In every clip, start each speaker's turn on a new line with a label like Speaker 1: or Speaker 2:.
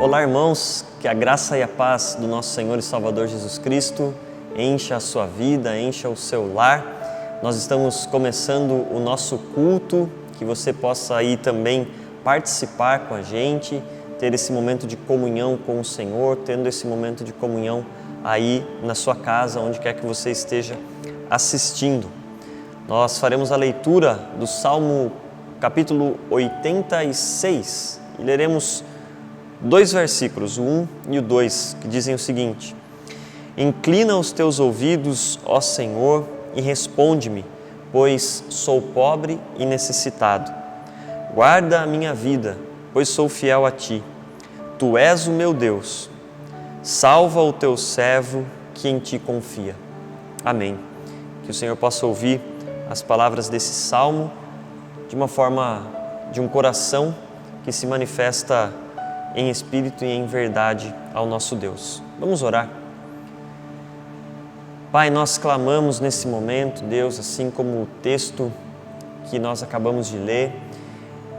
Speaker 1: Olá, irmãos, que a graça e a paz do nosso Senhor e Salvador Jesus Cristo encha a sua vida, encha o seu lar. Nós estamos começando o nosso culto, que você possa aí também participar com a gente, ter esse momento de comunhão com o Senhor, tendo esse momento de comunhão aí na sua casa, onde quer que você esteja assistindo. Nós faremos a leitura do Salmo capítulo 86 e leremos dois versículos, o 1 e o 2, que dizem o seguinte: Inclina os teus ouvidos, ó Senhor, e responde-me, pois sou pobre e necessitado. Guarda a minha vida, pois sou fiel a ti. Tu és o meu Deus. Salva o teu servo que em ti confia. Amém. Que o Senhor possa ouvir as palavras desse salmo de uma forma, de um coração que se manifesta em espírito e em verdade ao nosso Deus. Vamos orar. Pai, nós clamamos nesse momento, Deus, assim como o texto que nós acabamos de ler,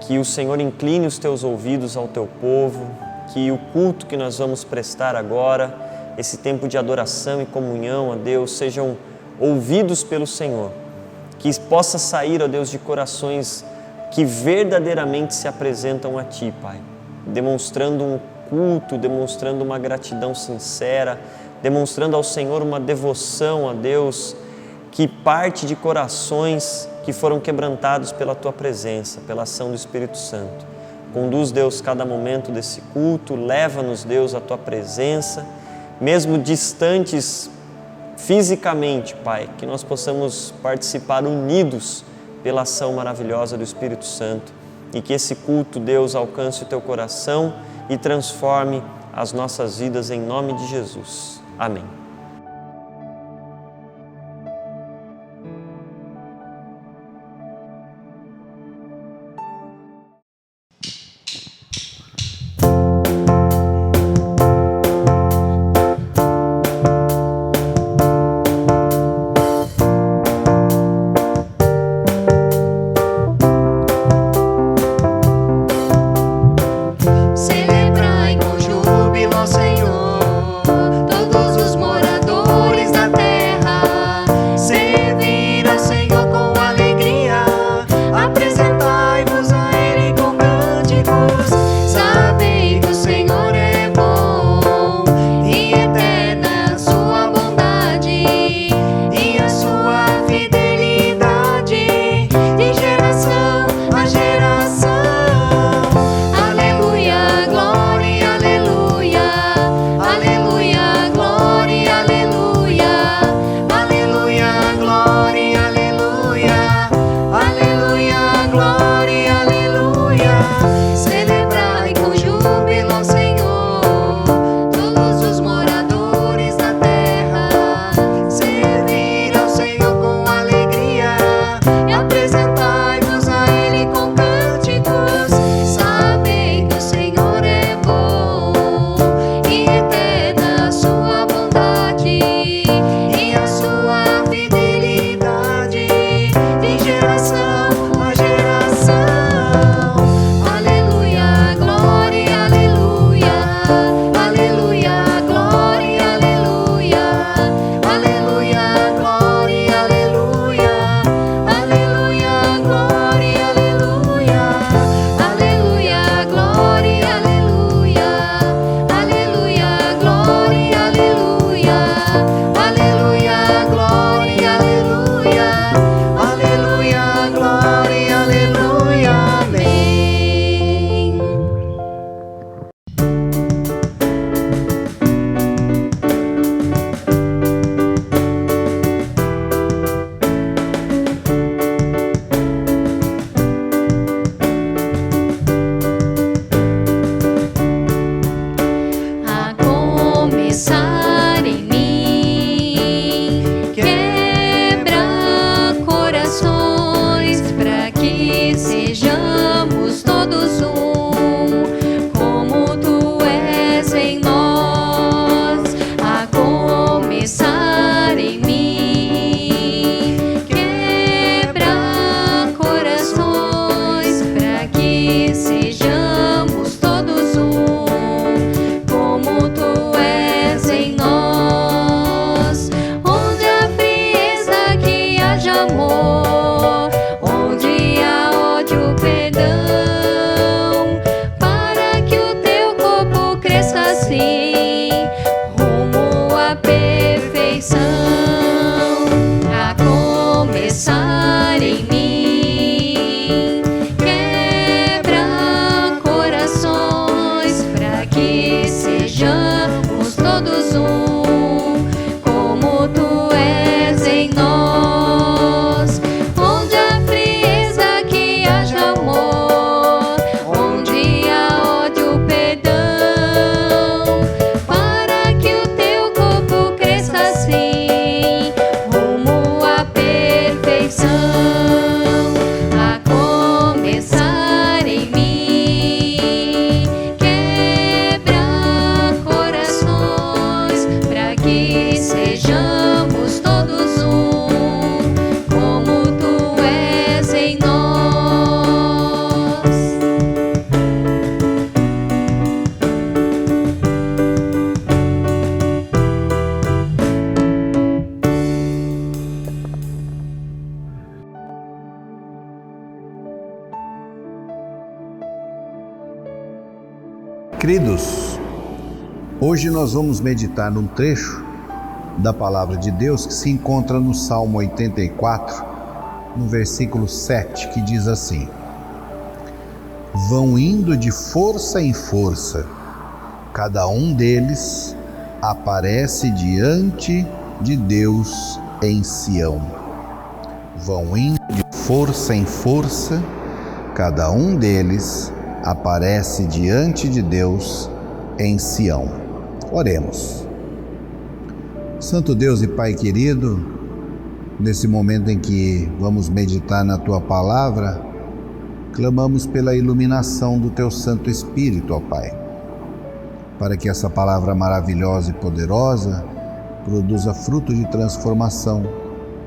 Speaker 1: que o Senhor incline os teus ouvidos ao teu povo, que o culto que nós vamos prestar agora, esse tempo de adoração e comunhão a Deus, sejam ouvidos pelo Senhor, que possa sair, ó Deus, de corações que verdadeiramente se apresentam a Ti, Pai, demonstrando um culto, demonstrando uma gratidão sincera, demonstrando ao Senhor uma devoção a Deus que parte de corações que foram quebrantados pela Tua presença, pela ação do Espírito Santo. Conduz, Deus, cada momento desse culto, leva-nos, Deus, à Tua presença, mesmo distantes fisicamente, Pai, que nós possamos participar unidos pela ação maravilhosa do Espírito Santo. E que esse culto, Deus, alcance o teu coração e transforme as nossas vidas em nome de Jesus. Amém.
Speaker 2: Celebrai com júbilo, Senhor, todos os moradores amor, onde há ódio, perdão, para que o teu corpo cresça assim, rumo à perfeição, a começar em mim. Quebra corações para que sejamos todos um, como tu és em nós. Onde há frieza, que haja amor, onde há ódio, perdão, para que o teu corpo cresça assim, rumo à perfeição, a começar em mim. Quebra corações para que sejamos todos um, como tu és em nós.
Speaker 3: Queridos, hoje nós vamos meditar num trecho da Palavra de Deus que se encontra no Salmo 84, no versículo 7, que diz assim: vão indo de força em força, cada um deles aparece diante de Deus em Sião. Vão indo de força em força, cada um deles aparece diante de Deus em Sião. Oremos. Santo Deus e Pai querido, nesse momento em que vamos meditar na Tua Palavra, clamamos pela iluminação do Teu Santo Espírito, ó Pai, para que essa palavra maravilhosa e poderosa produza fruto de transformação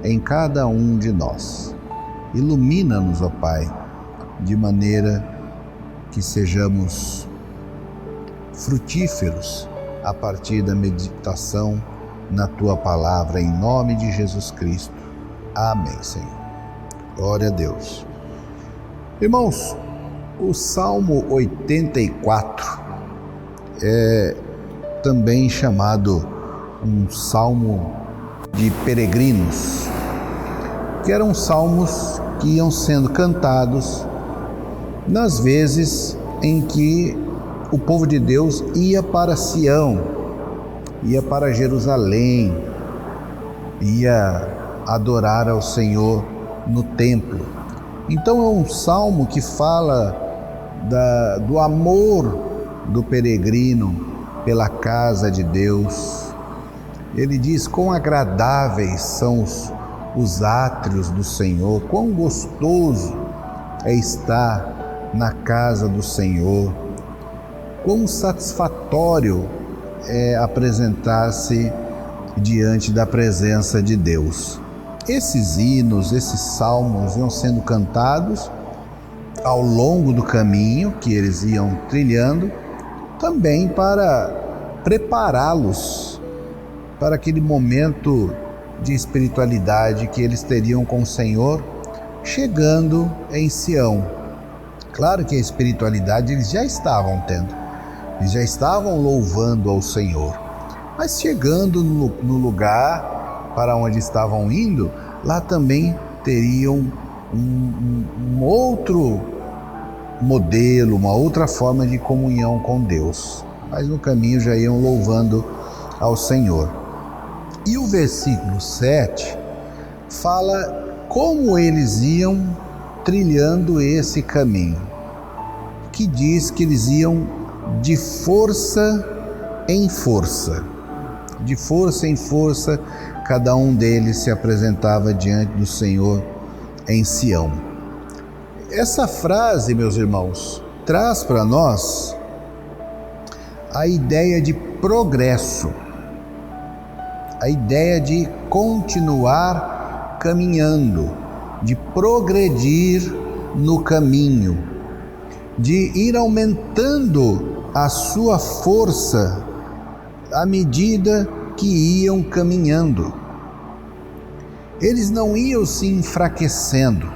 Speaker 3: em cada um de nós. Ilumina-nos, ó Pai, de maneira que sejamos frutíferos a partir da meditação na Tua Palavra, em nome de Jesus Cristo. Amém, Senhor. Glória a Deus. Irmãos, o Salmo 84 é também chamado um salmo de peregrinos, que eram salmos que iam sendo cantados nas vezes em que o povo de Deus ia para Sião, ia para Jerusalém, ia adorar ao Senhor no templo. Então é um salmo que fala do amor do peregrino pela casa de Deus. Ele diz quão agradáveis são os átrios do Senhor, quão gostoso é estar na casa do Senhor, quão satisfatório é apresentar-se diante da presença de Deus. Esses hinos, esses salmos iam sendo cantados ao longo do caminho que eles iam trilhando, também para prepará-los para aquele momento de espiritualidade que eles teriam com o Senhor chegando em Sião. Claro que a espiritualidade eles já estavam tendo, eles já estavam louvando ao Senhor, mas chegando no lugar para onde estavam indo, lá também teriam um outro modelo, uma outra forma de comunhão com Deus, mas no caminho já iam louvando ao Senhor. E o versículo 7 fala como eles iam trilhando esse caminho, que diz que eles iam de força em força. De força em força, cada um deles se apresentava diante do Senhor em Sião. Essa frase, meus irmãos, traz para nós a ideia de progresso, a ideia de continuar caminhando, de progredir no caminho, de ir aumentando a sua força à medida que iam caminhando. eles não iam se enfraquecendo,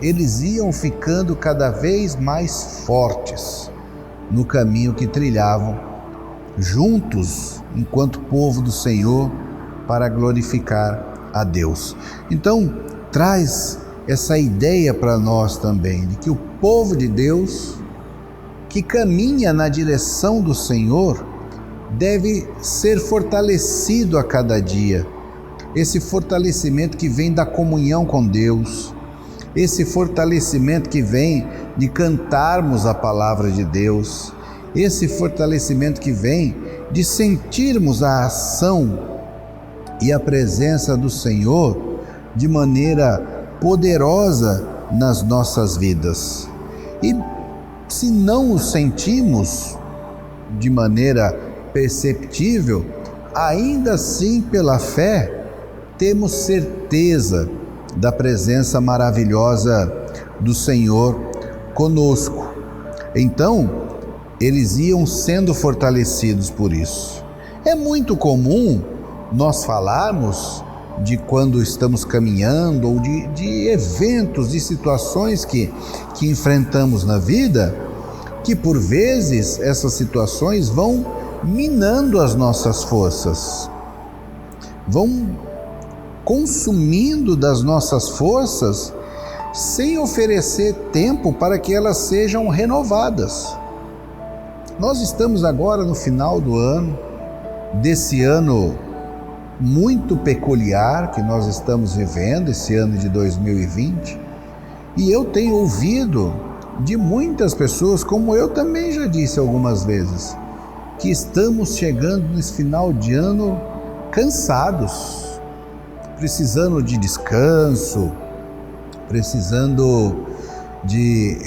Speaker 3: eles iam ficando cada vez mais fortes no caminho que trilhavam, juntos, enquanto povo do Senhor, para glorificar a Deus. Então, traz essa ideia para nós também, de que o povo de Deus, que caminha na direção do Senhor, deve ser fortalecido a cada dia. Esse fortalecimento que vem da comunhão com Deus, esse fortalecimento que vem de cantarmos a palavra de Deus, esse fortalecimento que vem de sentirmos a ação e a presença do Senhor de maneira poderosa nas nossas vidas. E se não o sentimos de maneira perceptível, ainda assim pela fé temos certeza da presença maravilhosa do Senhor conosco. Então, eles iam sendo fortalecidos por isso. É muito comum nós falarmos de quando estamos caminhando ou de eventos, de situações que enfrentamos na vida, que por vezes essas situações vão minando as nossas forças, vão consumindo das nossas forças sem oferecer tempo para que elas sejam renovadas. Nós estamos agora no final do ano, desse ano muito peculiar que nós estamos vivendo, esse ano de 2020, e eu tenho ouvido de muitas pessoas, como eu também já disse algumas vezes, que estamos chegando nesse final de ano cansados, precisando de descanso, precisando de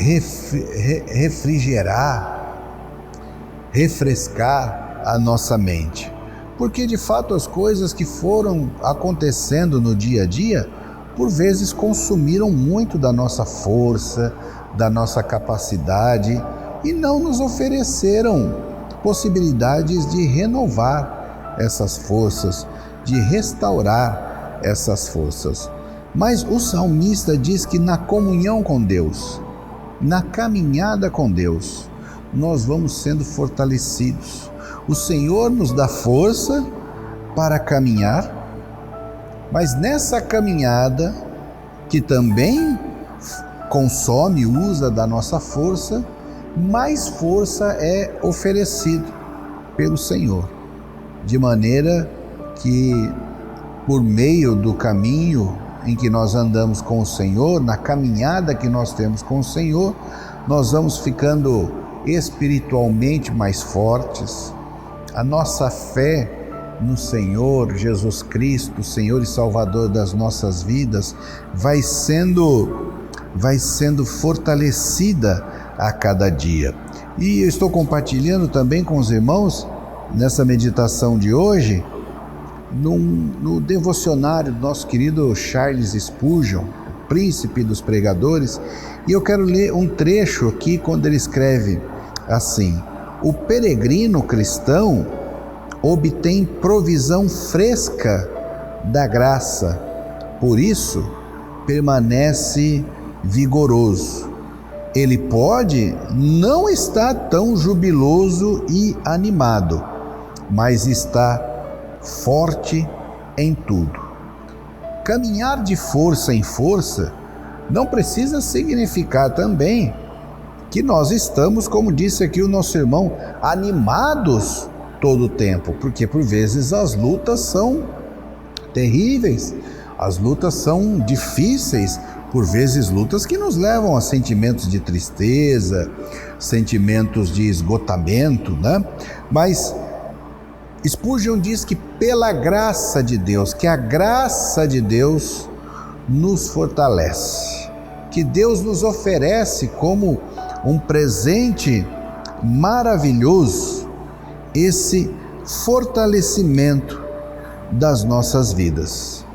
Speaker 3: refrescar a nossa mente. Porque de fato as coisas que foram acontecendo no dia a dia, por vezes consumiram muito da nossa força, da nossa capacidade e não nos ofereceram possibilidades de renovar essas forças, de restaurar essas forças. Mas o salmista diz que na comunhão com Deus, na caminhada com Deus, nós vamos sendo fortalecidos. O Senhor nos dá força para caminhar, mas nessa caminhada, que também consome, usa da nossa força, mais força é oferecido pelo Senhor, de maneira que por meio do caminho em que nós andamos com o Senhor, na caminhada que nós temos com o Senhor, nós vamos ficando espiritualmente mais fortes. A nossa fé no Senhor Jesus Cristo, Senhor e Salvador das nossas vidas, vai sendo fortalecida a cada dia. E eu estou compartilhando também com os irmãos, nessa meditação de hoje, no devocionário do nosso querido Charles Spurgeon, príncipe dos pregadores, e eu quero ler um trecho aqui quando ele escreve assim: o peregrino cristão obtém provisão fresca da graça, por isso permanece vigoroso. Ele pode não estar tão jubiloso e animado, mas está forte em tudo. Caminhar de força em força não precisa significar também que nós estamos, como disse aqui o nosso irmão, animados todo o tempo, porque por vezes as lutas são terríveis, as lutas são difíceis, por vezes lutas que nos levam a sentimentos de tristeza, sentimentos de esgotamento, né? Mas Spurgeon diz que pela graça de Deus, que a graça de Deus nos fortalece, que Deus nos oferece como um presente maravilhoso esse fortalecimento das nossas vidas.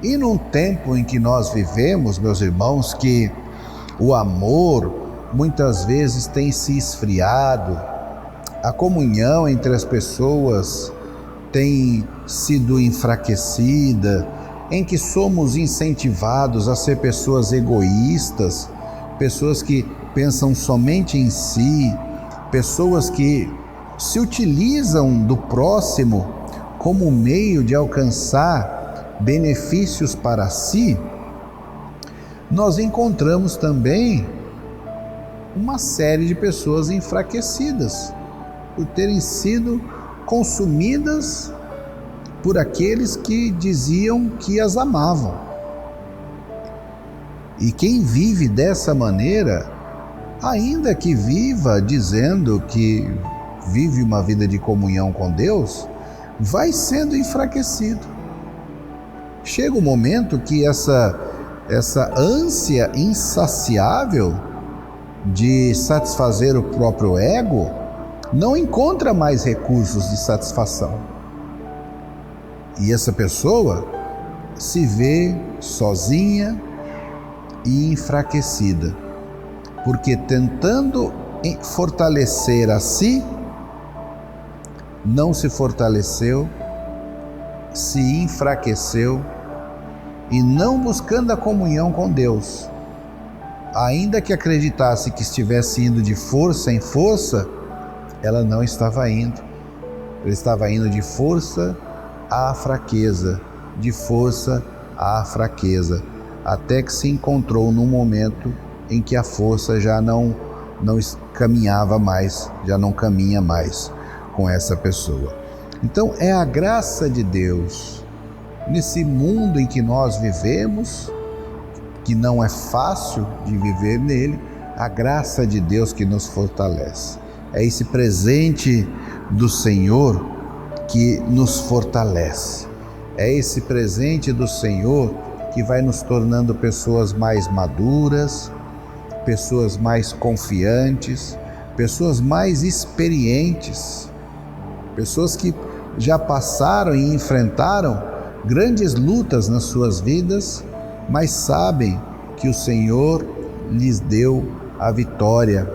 Speaker 3: E num tempo em que nós vivemos, meus irmãos, que o amor muitas vezes tem se esfriado, a comunhão entre as pessoas tem sido enfraquecida, em que somos incentivados a ser pessoas egoístas, pessoas que pensam somente em si, pessoas que se utilizam do próximo como meio de alcançar benefícios para si, nós encontramos também uma série de pessoas enfraquecidas por terem sido consumidas por aqueles que diziam que as amavam. E quem vive dessa maneira, ainda que viva dizendo que vive uma vida de comunhão com Deus, vai sendo enfraquecido. Chega um momento que essa ânsia insaciável de satisfazer o próprio ego não encontra mais recursos de satisfação. E essa pessoa se vê sozinha e enfraquecida, porque tentando fortalecer a si, não se fortaleceu, se enfraqueceu, e não buscando a comunhão com Deus, ainda que acreditasse que estivesse indo de força em força, ela não estava indo. Ela estava indo de força à fraqueza, de força à fraqueza, até que se encontrou num momento em que a força já não caminhava mais, já não caminha mais com essa pessoa. Então é a graça de Deus, nesse mundo em que nós vivemos, que não é fácil de viver nele, a graça de Deus que nos fortalece. É esse presente do Senhor que nos fortalece. É esse presente do Senhor que vai nos tornando pessoas mais maduras, pessoas mais confiantes, pessoas mais experientes, pessoas que já passaram e enfrentaram grandes lutas nas suas vidas, mas sabem que o Senhor lhes deu a vitória,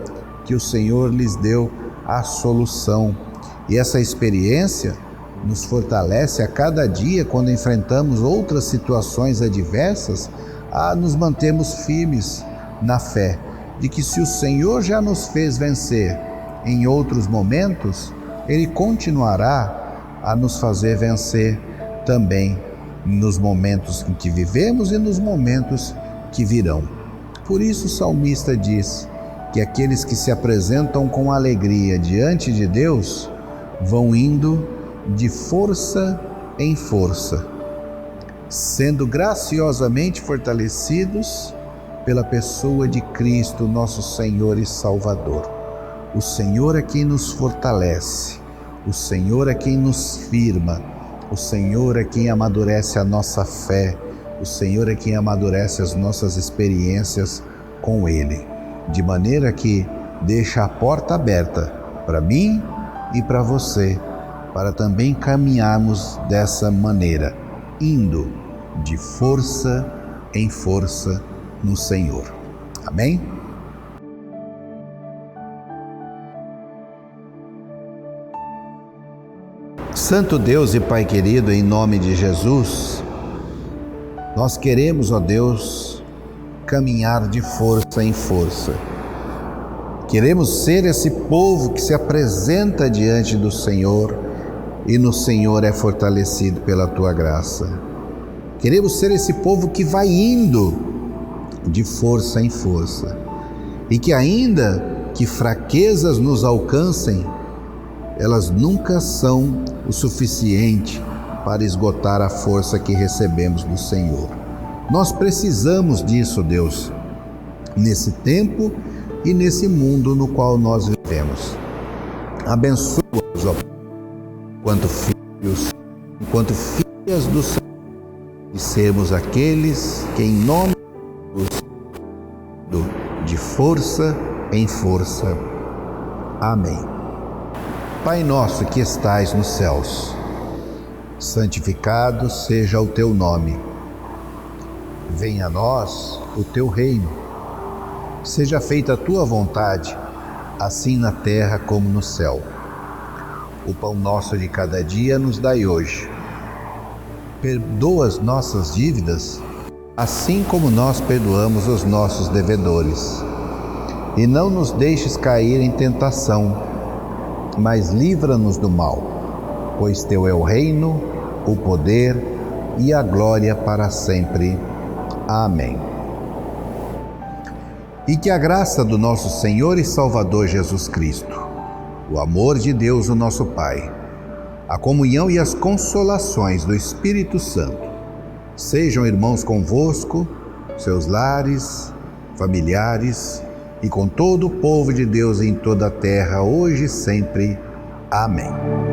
Speaker 3: que o Senhor lhes deu a solução. E essa experiência nos fortalece a cada dia quando enfrentamos outras situações adversas, a nos mantermos firmes na fé de que se o Senhor já nos fez vencer em outros momentos, Ele continuará a nos fazer vencer também nos momentos em que vivemos e nos momentos que virão. Por isso o salmista diz que aqueles que se apresentam com alegria diante de Deus vão indo de força em força, sendo graciosamente fortalecidos pela pessoa de Cristo, nosso Senhor e Salvador. O Senhor é quem nos fortalece, o Senhor é quem nos firma, o Senhor é quem amadurece a nossa fé, o Senhor é quem amadurece as nossas experiências com Ele, de maneira que deixa a porta aberta para mim e para você, para também caminharmos dessa maneira, indo de força em força no Senhor. Amém? Santo Deus e Pai querido, em nome de Jesus, nós queremos, ó Deus, caminhar de força em força. Queremos ser esse povo que se apresenta diante do Senhor e no Senhor é fortalecido pela Tua graça. Queremos ser esse povo que vai indo de força em força e que ainda que fraquezas nos alcancem, elas nunca são o suficiente para esgotar a força que recebemos do Senhor. Nós precisamos disso, Deus, nesse tempo e nesse mundo no qual nós vivemos. Abençoa-nos, ó, enquanto filhas do Senhor, e sermos aqueles que em nome de Jesus, de força em força. Amém. Pai nosso que estais nos céus, santificado seja o teu nome. Venha a nós o teu reino. Seja feita a tua vontade, assim na terra como no céu. O pão nosso de cada dia nos dai hoje. perdoa as nossas dívidas, assim como nós perdoamos os nossos devedores. E não nos deixes cair em tentação, mas livra-nos do mal, pois Teu é o reino, o poder e a glória para sempre. Amém. E que a graça do nosso Senhor e Salvador Jesus Cristo, o amor de Deus, o nosso Pai, a comunhão e as consolações do Espírito Santo sejam, irmãos, convosco, seus lares, familiares e com todo o povo de Deus em toda a terra, hoje e sempre. Amém.